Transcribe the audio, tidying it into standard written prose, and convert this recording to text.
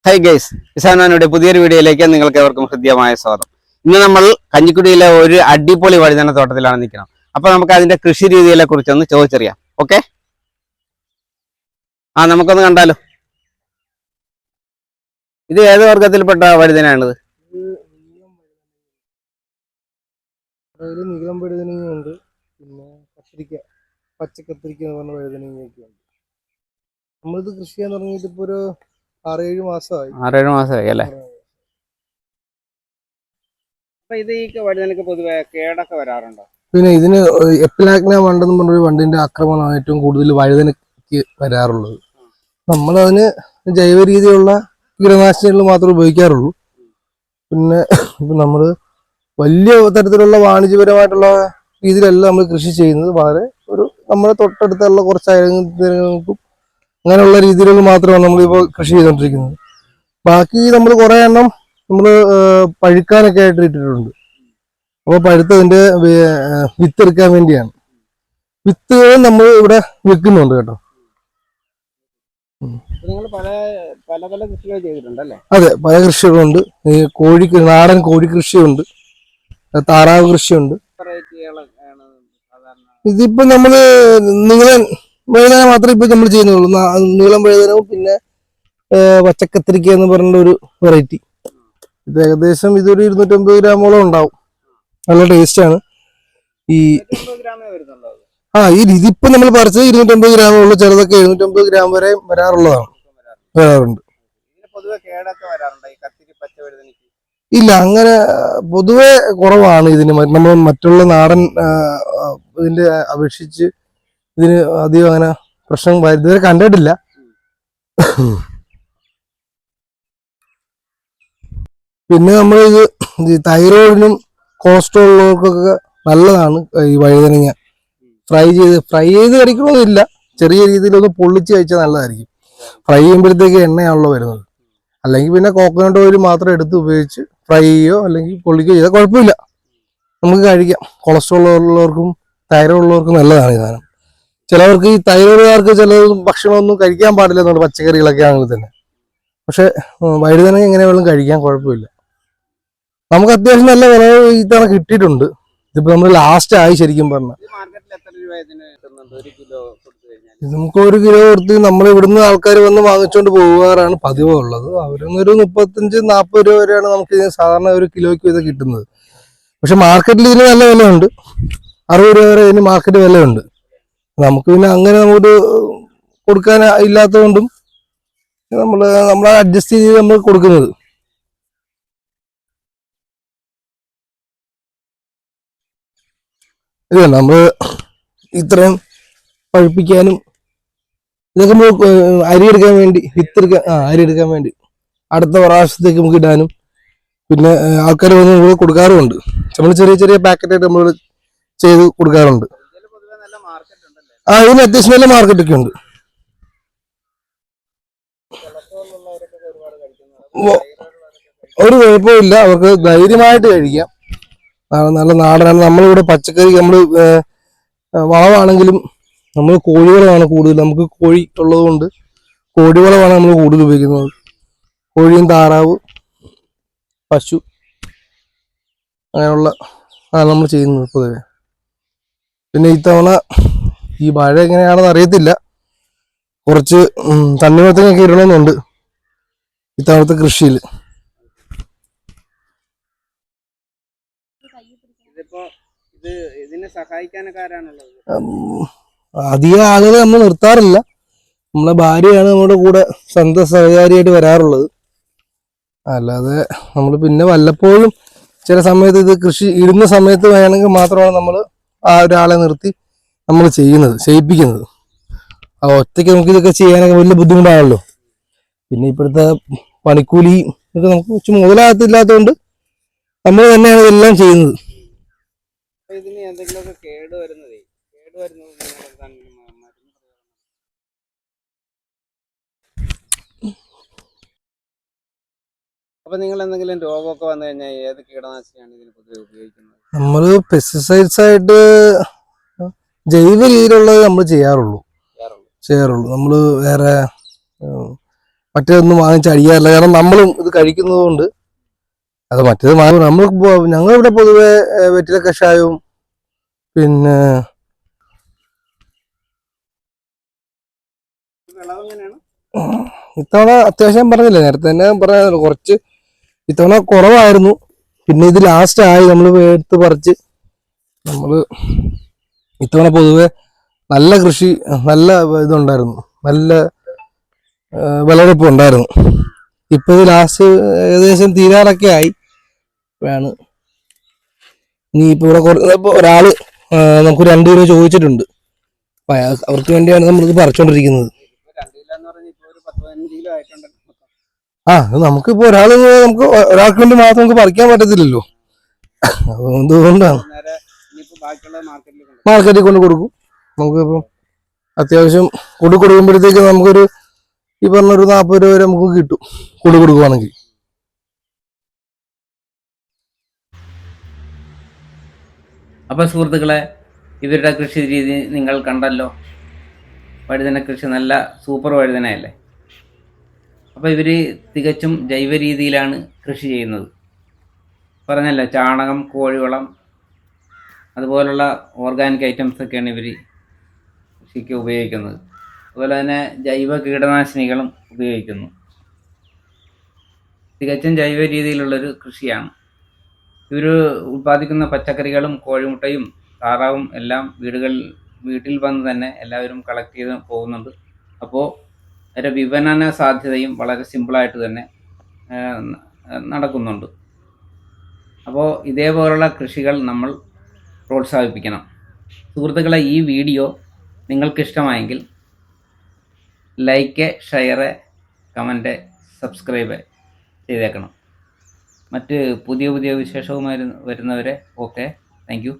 High guys, ഇസാനാനുടെ പുതിയൊരു വീഡിയോയിലേക്ക് നിങ്ങൾക്ക് ഏവർക്കും ഹൃദ്യമായ സ്വാഗതം. ഇന്ന് നമ്മൾ കഞ്ഞിക്കുടിയിലെ ഒരു അടിപൊളി വഴുതന തോട്ടത്തിലാണ് നിൽക്കുന്നത്. അപ്പൊ നമുക്ക് അതിന്റെ കൃഷി രീതികളെ കുറിച്ചൊന്ന് ചോദിച്ചറിയാം. ഓക്കെ, നമുക്കൊന്ന് കണ്ടാലോ. ഇത് ഏത് വർഗത്തിൽപ്പെട്ട വഴുതനയാണിത്? നീളം വഴുതനങ്ങയുണ്ട്, പിന്നെ പച്ചക്കത്തിരിക്ക എന്ന് പറഞ്ഞ വഴുതനങ്ങയൊക്കെ ഉണ്ട്. നമ്മളിത് കൃഷി ചെയ്യാൻ തുടങ്ങിയിട്ട് ഇപ്പൊ ഒരു 6-7 മാസമായി. 6-7 മാസമായി അല്ലേ? അപ്പൊ ഇത് ഈ വഴുതനക്ക് പൊതുവെ കേടൊക്കെ വരാറുണ്ടോ? പിന്നെ ഇതിന് എപ്പിലാക്ന വണ്ടെന്ന് പറഞ്ഞൊരു വണ്ടിന്റെ ആക്രമണമാണ് ഏറ്റവും കൂടുതൽ വഴുതനക്ക് വരാറുള്ളത്. നമ്മളതിന് ജൈവ രീതിയിലുള്ള കീടനാശിനികൾ മാത്രമേ ഉപയോഗിക്കാറുള്ളൂ. പിന്നെ ഇപ്പൊ നമ്മള് വലിയ തരത്തിലുള്ള വാണിജ്യപരമായിട്ടുള്ള രീതിയിലല്ല നമ്മൾ കൃഷി ചെയ്യുന്നത്. വളരെ നമ്മുടെ തൊട്ടടുത്തുള്ള കുറച്ച് അയൽങ്ങൾക്കും അങ്ങനെയുള്ള രീതിയിലുള്ള മാത്രമാണ് നമ്മളിപ്പോൾ കൃഷി ചെയ്തുകൊണ്ടിരിക്കുന്നത്. ബാക്കി നമ്മൾ കുറെ എണ്ണം നമ്മൾ പഴുക്കാനൊക്കെ ആയിട്ട് ഇട്ടിട്ടുണ്ട്. അപ്പോൾ പഴുത്തതിന്റെ വിത്ത് എടുക്കാൻ വേണ്ടിയാണ്. വിത്തുകൾ നമ്മൾ ഇവിടെ വിൽക്കുന്നുണ്ട് കേട്ടോ. അതെ, പല കൃഷികളുണ്ട്. ഈ നാടൻ കോഴി കൃഷിയുണ്ട്, താറാവ് കൃഷിയുണ്ട്. ഇതിപ്പോ നമ്മള് നീളം വഴുതന മാത്രമേ ഇപ്പൊ നമ്മൾ ചെയ്യുന്നുള്ളൂ. നീളം വഴുതനവും പിന്നെ പച്ചക്കത്തിരിക്ക എന്ന് പറഞ്ഞ ഒരു വെറൈറ്റി. ഇത് ഏകദേശം ഇതൊരു 250 ഗ്രാമോളം ഉണ്ടാവും. നല്ല ടേസ്റ്റ് ആണ്. ഇതിപ്പോ നമ്മൾ പറിച്ചത് 250 ഗ്രാമേ ഉള്ളൂ. ചിലതൊക്കെ 750 ഗ്രാം വരെ വരാറുണ്ട്. ഇല്ല, അങ്ങനെ പൊതുവെ കുറവാണ് ഇതിന്. നമ്മൾ മറ്റുള്ള നാടൻ ഇതിന്റെ അപേക്ഷിച്ച് ഇതിന് അധികം അങ്ങനെ പ്രശ്നം ഇതുവരെ കണ്ടിട്ടില്ല. പിന്നെ നമ്മൾ ഇത് തൈറോയിഡിനും കൊളസ്ട്രോൾ ഉള്ളവർക്കൊക്കെ നല്ലതാണ് ഈ വഴുതനങ്ങ. ഫ്രൈ ചെയ്ത് കഴിക്കണമെന്നില്ല, ചെറിയ രീതിയിലൊന്ന് പൊള്ളിച്ച് കഴിച്ചാൽ നല്ലതായിരിക്കും. ഫ്രൈ ചെയ്യുമ്പോഴത്തേക്ക് എണ്ണയാണല്ലോ വരുന്നത്. അല്ലെങ്കിൽ പിന്നെ കോക്കനട്ട് ഓയിൽ മാത്രം എടുത്ത് ഉപയോഗിച്ച് ഫ്രൈ ചെയ്യോ അല്ലെങ്കിൽ പൊള്ളിക്കുകയോ ചെയ്താൽ കുഴപ്പമില്ല, നമുക്ക് കഴിക്കാം. കൊളസ്ട്രോൾ ഉള്ളവർക്കും തൈറോയ്ഡ് ഉള്ളവർക്കും നല്ലതാണ് ഈ സാധനം. ചിലവർക്ക് ഈ തൈറോയ്ഡുകാർക്ക് ചില ഭക്ഷണമൊന്നും കഴിക്കാൻ പാടില്ല എന്നുണ്ട്, പച്ചക്കറികളൊക്കെ ആണെങ്കിൽ തന്നെ. പക്ഷെ വഴുതനങ്ങ എങ്ങനെ വേണം കഴിക്കാൻ, കുഴപ്പമില്ല. നമുക്ക് അത്യാവശ്യം നല്ല വില ഈ തവണ കിട്ടിയിട്ടുണ്ട്. ഇതിപ്പോ നമ്മൾ ലാസ്റ്റ് ആയി ശരിക്കും പറഞ്ഞാൽ. നമുക്ക് 1 കിലോ കൊടുത്ത് നമ്മൾ ഇവിടുന്ന് ആൾക്കാർ വന്ന് വാങ്ങിച്ചുകൊണ്ട് പോകാറാണ് പതിവ് ഉള്ളത്. അവരൊന്നൊരു 35-40 രൂപ വരെയാണ് നമുക്ക് ഇതിന് സാധാരണ 1 കിലോയ്ക്ക് ഇത് കിട്ടുന്നത്. പക്ഷെ മാർക്കറ്റിൽ ഇതിന് നല്ല വിലയുണ്ട്. 60 രൂപ വരെ ഇതിന് മാർക്കറ്റ് വിലയുണ്ട്. നമുക്ക് പിന്നെ അങ്ങനെ നമുക്ക് കൊടുക്കാൻ ഇല്ലാത്തതുകൊണ്ടും നമ്മൾ അഡ്ജസ്റ്റ് ചെയ്ത് നമ്മൾ കൊടുക്കുന്നത്. ഇത് നമ്മൾ ഇത്രയും പഴുപ്പിക്കാനും ഇതൊക്കെ നമ്മൾ അരി എടുക്കാൻ വേണ്ടി അരി എടുക്കാൻ വേണ്ടി അടുത്ത പ്രാവശ്യത്തേക്ക് നമുക്ക് ഇടാനും പിന്നെ ആൾക്കാർ വന്ന് നമ്മൾ കൊടുക്കാറുമുണ്ട്. നമ്മൾ ചെറിയ ചെറിയ പാക്കറ്റായിട്ട് നമ്മൾ ചെയ്ത് കൊടുക്കാറുണ്ട്. ഇതിന് അത്യാവശ്യം നല്ല മാർക്കറ്റൊക്കെ ഉണ്ട്. ഒരു കുഴപ്പമില്ല, അവർക്ക് ധൈര്യമായിട്ട് കഴിക്കാം. നല്ല നാടനാണ്. നമ്മളിവിടെ പച്ചക്കറി നമ്മൾ വളമാണെങ്കിലും നമ്മൾ കോഴിവളമാണ് കൂടുതൽ. നമുക്ക് കോഴി ഉള്ളത് കൊണ്ട് കോഴിവളമാണ് നമ്മൾ കൂടുതൽ ഉപയോഗിക്കുന്നത്. കോഴിയും താറാവ്, പശു അങ്ങനെയുള്ള നമ്മൾ ചെയ്യുന്നത് പൊതുവെ. പിന്നെ ഇത്തവണ ഈ മഴ എങ്ങനെയാണെന്ന് അറിയത്തില്ല, കുറച്ച് തണ്ണിമത്തനൊക്കെ ഇടണമെന്നുണ്ട് ഇത്തവണത്തെ കൃഷിയിൽ. അധികം ആളുകൾ നമ്മൾ നിർത്താറില്ല. നമ്മളെ ഭാര്യയാണ് നമ്മുടെ കൂടെ സ്വന്തം സഹചാരിയായിട്ട് വരാറുള്ളത്. അല്ലാതെ നമ്മൾ പിന്നെ വല്ലപ്പോഴും ചില സമയത്ത് ഇത് കൃഷി ഇടുന്ന സമയത്ത് വേണമെങ്കിൽ മാത്രമാണ് നമ്മൾ ആ ഒരാളെ നിർത്തി നമ്മൾ ചെയ്യിപ്പിക്കുന്നത്. ഒറ്റയ്ക്ക് നമുക്ക് ഇതൊക്കെ ചെയ്യാനൊക്കെ വലിയ ബുദ്ധിമുട്ടാണല്ലോ. പിന്നെ ഇപ്പോഴത്തെ പണിക്കൂലി ഒക്കെ നമുക്ക് കുറച്ച് മുതലാകത്തില്ലാത്തതുകൊണ്ട് നമ്മൾ തന്നെയാണ് ഇതെല്ലാം ചെയ്യുന്നത്. അപ്പൊ നിങ്ങൾ എന്തെങ്കിലും രോഗമൊക്കെ വന്നു കഴിഞ്ഞാൽ ഏത് കീടനാശിനിയാണ് ഇതിന് പൊതുവെ ഉപയോഗിക്കുന്നത്? നമ്മൾ പെസ്റ്റിസൈഡ്സ് ആയിട്ട് ജൈവ രീതിയിലുള്ളത് നമ്മൾ ചെയ്യാറുള്ളൂ. നമ്മൾ വേറെ മറ്റേതൊന്നും വാങ്ങിച്ച് അടിക്കാറില്ല. കാരണം നമ്മളും ഇത് കഴിക്കുന്നത് കൊണ്ട് അത് മറ്റേത് നമ്മൾ ഞങ്ങളിവിടെ പൊതുവെ വെറ്റില കഷായവും പിന്നെ ഇത്തവണ അത്യാവശ്യം പറഞ്ഞില്ലേ, നേരത്തെ തന്നെ പറയാനല്ലോ, കുറച്ച് ഇത്തവണ കുറവായിരുന്നു. പിന്നെ ഇത് ലാസ്റ്റ് ആയി നമ്മൾ എടുത്ത് പറിച്ച്. നമ്മള് ഇത്തവണ പൊതുവെ നല്ല കൃഷി, നല്ല ഇതുണ്ടായിരുന്നു, നല്ല വിളവെടുപ്പ് ഉണ്ടായിരുന്നു. ഇപ്പൊ ഇത് ലാസ്റ്റ് ഏകദേശം തീരാറൊക്കെ ആയി. ആണ് ഇനി ഇപ്പൊ ഇവിടെ ഒരാള് നമുക്ക് 2 കിലോ ചോദിച്ചിട്ടുണ്ട്. അപ്പൊ അവർക്ക് വേണ്ടിയാണ് നമ്മളിത് പറിച്ചോണ്ടിരിക്കുന്നത്. ആ, അത് നമുക്കിപ്പോ നമുക്ക് ഒരാൾക്ക് വേണ്ടി മാത്രം നമുക്ക് പറിക്കാൻ പറ്റത്തില്ലല്ലോ. അതുകൊണ്ടാണ് മാർക്കറ്റിൽ കൊണ്ട് കൊടുക്കും. നമുക്കിപ്പം അത്യാവശ്യം കൊടുക്കുമ്പോഴത്തേക്ക് നമുക്കൊരു ഈ പറഞ്ഞൊരു 40 രൂപ വരെ നമുക്ക് കിട്ടും കൊടുക്കുവാണെങ്കിൽ. അപ്പോൾ സുഹൃത്തുക്കളെ, ഇവരുടെ കൃഷി രീതി നിങ്ങൾ കണ്ടല്ലോ. വഴുതന കൃഷി നല്ല സൂപ്പർ വഴുതനയല്ലേ. അപ്പോൾ ഇവർ തികച്ചും ജൈവ രീതിയിലാണ് കൃഷി ചെയ്യുന്നത്. പറഞ്ഞല്ലോ, ചാണകം, കോഴിവളം, അതുപോലുള്ള ഓർഗാനിക് ഐറ്റംസൊക്കെയാണ് ഇവർ കൃഷിക്ക് ഉപയോഗിക്കുന്നത്. അതുപോലെ തന്നെ ജൈവ കീടനാശിനികളും ഉപയോഗിക്കുന്നു. തികച്ചും ജൈവ രീതിയിലുള്ളൊരു കൃഷിയാണ്. ഇവർ ഉൽപ്പാദിക്കുന്ന പച്ചക്കറികളും കോഴിമുട്ടയും താറാവും എല്ലാം വീട്ടിൽ വന്ന് തന്നെ എല്ലാവരും കളക്ട് ചെയ്ത് പോകുന്നുണ്ട്. അപ്പോൾ അതിൻ്റെ വിപണന സാധ്യതയും വളരെ സിമ്പിളായിട്ട് തന്നെ നടക്കുന്നുണ്ട്. അപ്പോൾ ഇതേപോലുള്ള കൃഷികൾ നമ്മൾ പ്രോത്സാഹിപ്പിക്കണം. സുഹൃത്തുക്കളെ, ഈ വീഡിയോ നിങ്ങൾക്കിഷ്ടമായെങ്കിൽ ലൈക്ക്, ഷെയർ, കമൻറ്റ്, സബ്സ്ക്രൈബ് ചെയ്തേക്കണം. മറ്റ് പുതിയ വിശേഷവുമായി വരുന്നവരെ ഓക്കെ, താങ്ക് യു.